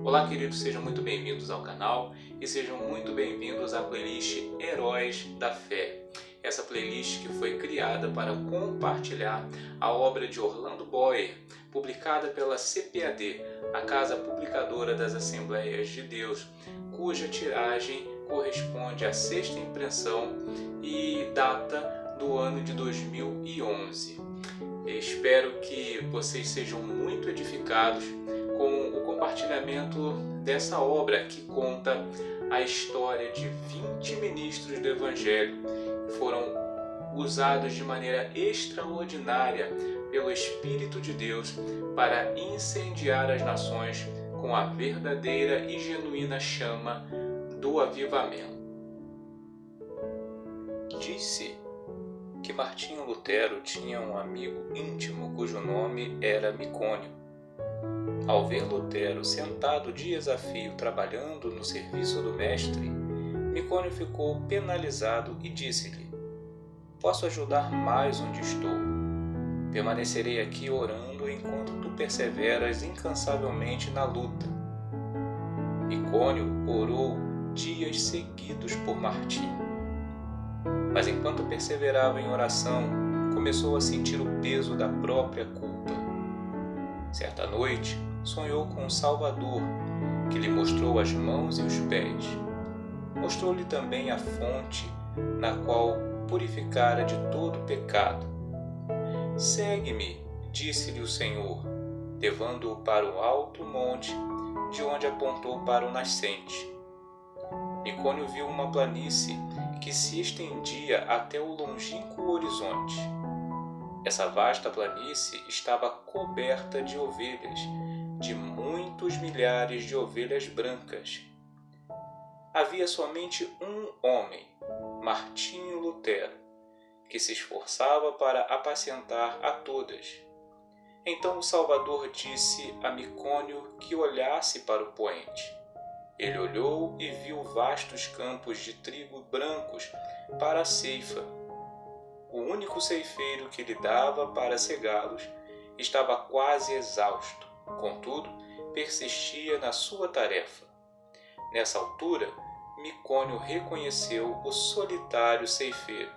Olá, queridos, sejam muito bem-vindos ao canal e sejam muito bem-vindos à playlist Heróis da Fé. Essa playlist que foi criada para compartilhar a obra de Orlando Boyer, publicada pela CPAD, a Casa Publicadora das Assembleias de Deus, cuja tiragem corresponde à sexta impressão e data do ano de 2011. Espero que vocês sejam muito edificados com o compartilhamento dessa obra que conta a história de 20 ministros do Evangelho que foram usados de maneira extraordinária pelo Espírito de Deus para incendiar as nações com a verdadeira e genuína chama do avivamento. Disse que Martinho Lutero tinha um amigo íntimo cujo nome era Micônio. Ao ver Lutero sentado dias a fio trabalhando no serviço do mestre, Micônio ficou penalizado e disse-lhe: "Posso ajudar mais onde estou. Permanecerei aqui orando enquanto tu perseveras incansavelmente na luta." Micônio orou dias seguidos por Martinho. Mas enquanto perseverava em oração, começou a sentir o peso da própria culpa. Certa noite, sonhou com o Salvador, que lhe mostrou as mãos e os pés. Mostrou-lhe também a fonte, na qual purificara de todo pecado. "Segue-me", disse-lhe o Senhor, levando-o para o alto monte, de onde apontou para o nascente. Micônio viu uma planície que se estendia até o longínquo horizonte. Essa vasta planície estava coberta de ovelhas, de muitos milhares de ovelhas brancas. Havia somente um homem, Martinho Lutero, que se esforçava para apacentar a todas. Então o Salvador disse a Micônio que olhasse para o poente. Ele olhou e viu vastos campos de trigo brancos para a ceifa. O único ceifeiro que lhe dava para cegá-los estava quase exausto, contudo, persistia na sua tarefa. Nessa altura, Micônio reconheceu o solitário ceifeiro,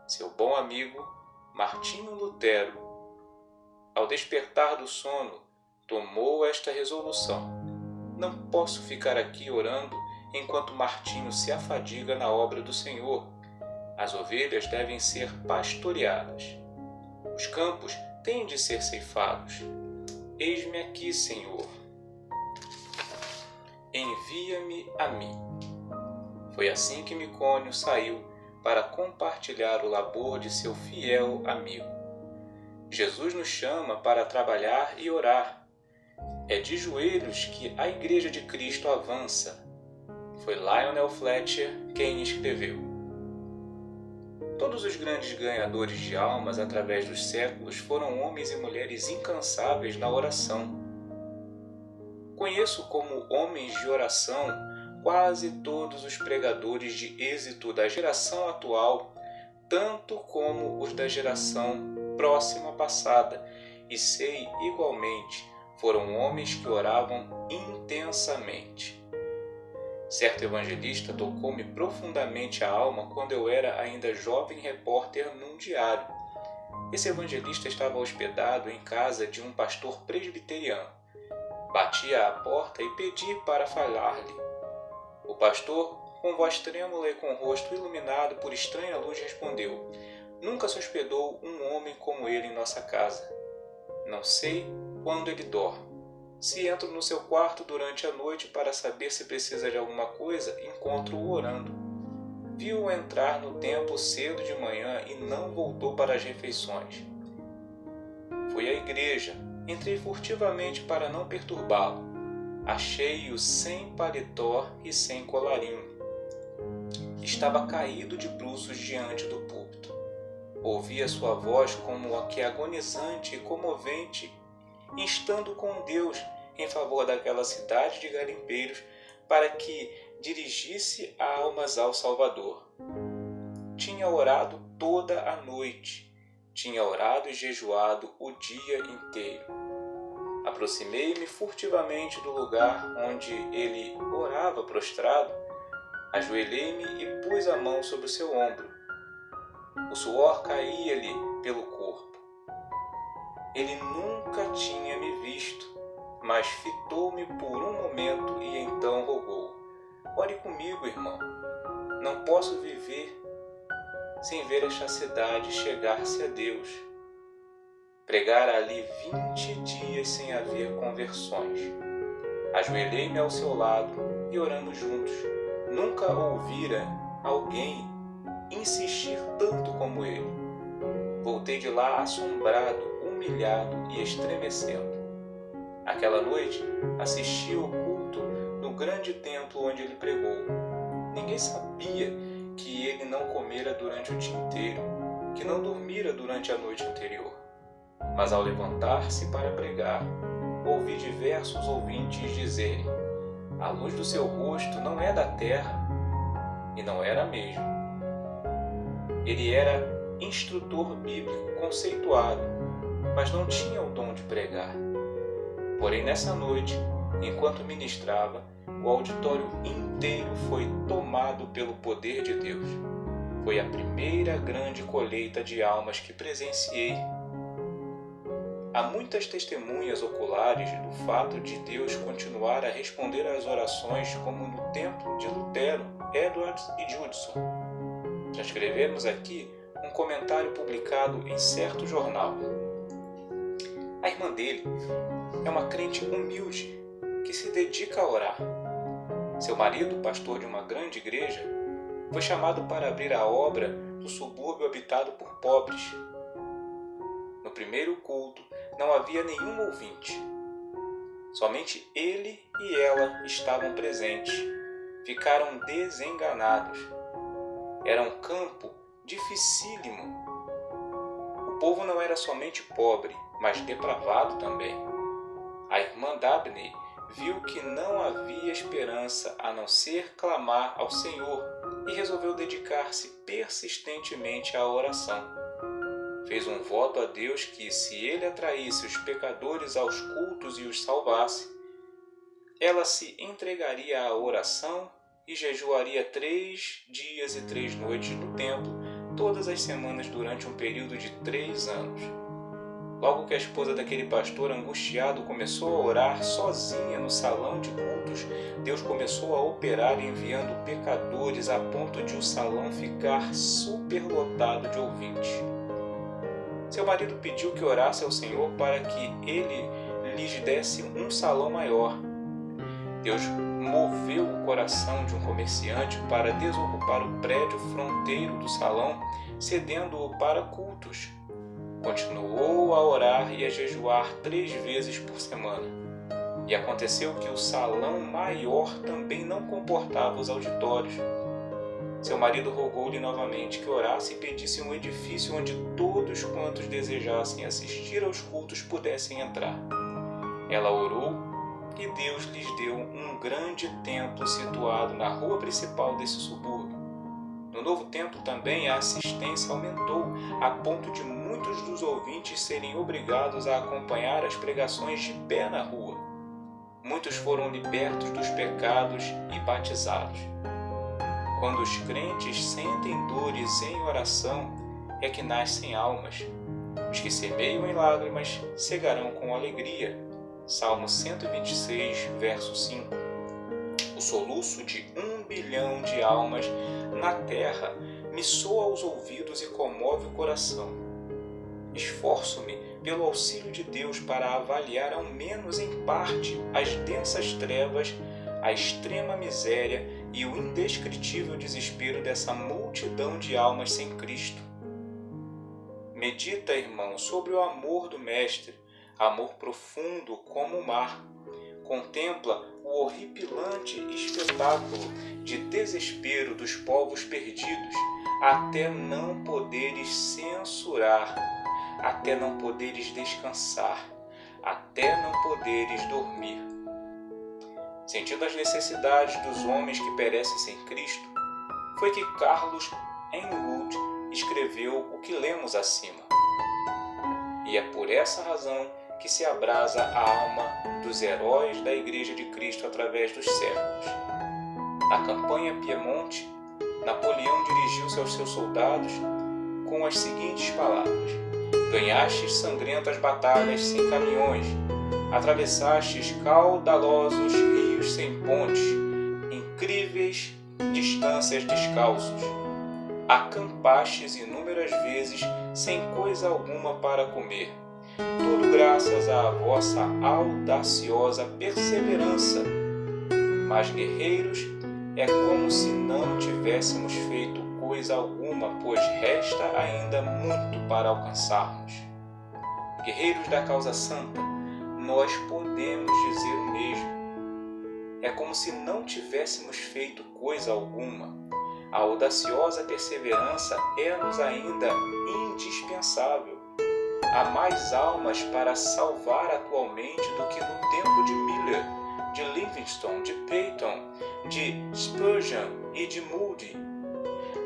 seu bom amigo Martinho Lutero. Ao despertar do sono, tomou esta resolução: "Não posso ficar aqui orando enquanto Martinho se afadiga na obra do Senhor. As ovelhas devem ser pastoreadas. Os campos têm de ser ceifados. Eis-me aqui, Senhor. Envia-me a mim." Foi assim que Micônio saiu para compartilhar o labor de seu fiel amigo. Jesus nos chama para trabalhar e orar. É de joelhos que a Igreja de Cristo avança. Foi Lionel Fletcher quem escreveu. Todos os grandes ganhadores de almas através dos séculos foram homens e mulheres incansáveis na oração. Conheço como homens de oração quase todos os pregadores de êxito da geração atual, tanto como os da geração próxima passada, e sei igualmente foram homens que oravam intensamente. Certo evangelista tocou-me profundamente a alma quando eu era ainda jovem repórter num diário. Esse evangelista estava hospedado em casa de um pastor presbiteriano. Bati à porta e pedi para falar-lhe. O pastor, com voz trêmula e com o rosto iluminado por estranha luz, respondeu: "Nunca se hospedou um homem como ele em nossa casa. Não sei quando ele dorme. Se entro no seu quarto durante a noite para saber se precisa de alguma coisa, encontro-o orando. Vi-o entrar no templo cedo de manhã e não voltou para as refeições. Fui à igreja, entrei furtivamente para não perturbá-lo. Achei-o sem paletó e sem colarinho. Estava caído de bruços diante do púlpito. Ouvi a sua voz como a que agonizante e comovente, instando com Deus em favor daquela cidade de garimpeiros para que dirigisse almas ao Salvador. Tinha orado toda a noite, tinha orado e jejuado o dia inteiro. Aproximei-me furtivamente do lugar onde ele orava prostrado, ajoelhei-me e pus a mão sobre o seu ombro. O suor caía-lhe pelo corpo. Ele nunca tinha me visto, mas fitou-me por um momento e então rogou: ore comigo, irmão. Não posso viver sem ver esta cidade chegar-se a Deus. Pregara ali 20 dias sem haver conversões. Ajoelhei-me ao seu lado e oramos juntos. Nunca ouvira alguém insistir tanto como ele. Voltei de lá assombrado, humilhado e estremecendo. Aquela noite assisti ao culto no grande templo onde ele pregou. Ninguém sabia que ele não comera durante o dia inteiro, que não dormira durante a noite anterior. Mas ao levantar-se para pregar, ouvi diversos ouvintes dizerem: a luz do seu rosto não é da terra, e não era mesmo. Ele era instrutor bíblico conceituado, mas não tinha o dom de pregar. Porém, nessa noite, enquanto ministrava, o auditório inteiro foi tomado pelo poder de Deus. Foi a primeira grande colheita de almas que presenciei. Há muitas testemunhas oculares do fato de Deus continuar a responder às orações, como no tempo de Lutero, Edwards e Judson. Transcrevemos aqui um comentário publicado em certo jornal. A irmã dele é uma crente humilde que se dedica a orar. Seu marido, pastor de uma grande igreja, foi chamado para abrir a obra do subúrbio habitado por pobres. No primeiro culto não havia nenhum ouvinte. Somente ele e ela estavam presentes. Ficaram desenganados. Era um campo dificílimo. O povo não era somente pobre, mas depravado também. A irmã Dabney viu que não havia esperança a não ser clamar ao Senhor e resolveu dedicar-se persistentemente à oração. Fez um voto a Deus que, se ele atraísse os pecadores aos cultos e os salvasse, ela se entregaria à oração e jejuaria 3 dias e 3 noites no templo, todas as semanas durante um período de 3 anos. Logo que a esposa daquele pastor angustiado começou a orar sozinha no salão de cultos, Deus começou a operar enviando pecadores a ponto de o salão ficar superlotado de ouvintes. Seu marido pediu que orasse ao Senhor para que ele lhes desse um salão maior. Deus moveu o coração de um comerciante para desocupar o prédio fronteiro do salão, cedendo-o para cultos. Continuou a orar e a jejuar 3 vezes por semana. E aconteceu que o salão maior também não comportava os auditórios. Seu marido rogou-lhe novamente que orasse e pedisse um edifício onde todos quantos desejassem assistir aos cultos pudessem entrar. Ela orou e Deus lhes deu um grande templo situado na rua principal desse subúrbio. No novo templo também a assistência aumentou, a ponto de muitos dos ouvintes serem obrigados a acompanhar as pregações de pé na rua. Muitos foram libertos dos pecados e batizados. Quando os crentes sentem dores em oração, é que nascem almas. Os que semeiam em lágrimas cegarão com alegria. Salmo 126, verso 5. O soluço de 1 bilhão de almas na terra me soa aos ouvidos e comove o coração. Esforço-me pelo auxílio de Deus para avaliar ao menos em parte as densas trevas, a extrema miséria e o indescritível desespero dessa multidão de almas sem Cristo. Medita, irmão, sobre o amor do Mestre, amor profundo como o mar. Contempla o horripilante espetáculo de desespero dos povos perdidos, até não poderes censurar, até não poderes descansar, até não poderes dormir. Sentindo as necessidades dos homens que perecem sem Cristo, foi que Carlos Enwood escreveu o que lemos acima. E é por essa razão que se abrasa a alma dos heróis da Igreja de Cristo através dos séculos. Na campanha Piemonte, Napoleão dirigiu-se aos seus soldados com as seguintes palavras: ganhastes sangrentas batalhas sem caminhões, atravessastes caudalosos rios sem pontes, incríveis distâncias descalços, acampastes inúmeras vezes sem coisa alguma para comer, tudo graças à vossa audaciosa perseverança. Mas, guerreiros, é como se não tivéssemos feito coisa alguma, pois resta ainda muito para alcançarmos. Guerreiros da causa santa, nós podemos dizer o mesmo. É como se não tivéssemos feito coisa alguma. A audaciosa perseverança é-nos ainda indispensável. Há mais almas para salvar atualmente do que no tempo de Miller, de Livingstone, de Peyton, de Spurgeon e de Moody.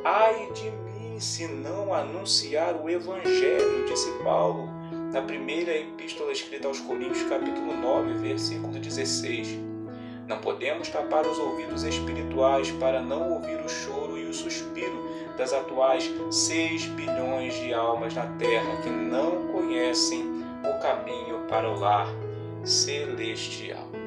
Ai de mim se não anunciar o Evangelho, disse Paulo na primeira epístola escrita aos Coríntios, capítulo 9, versículo 16. Não podemos tapar os ouvidos espirituais para não ouvir o choro e o suspiro das atuais 6 bilhões de almas na Terra que não conhecem o caminho para o lar celestial.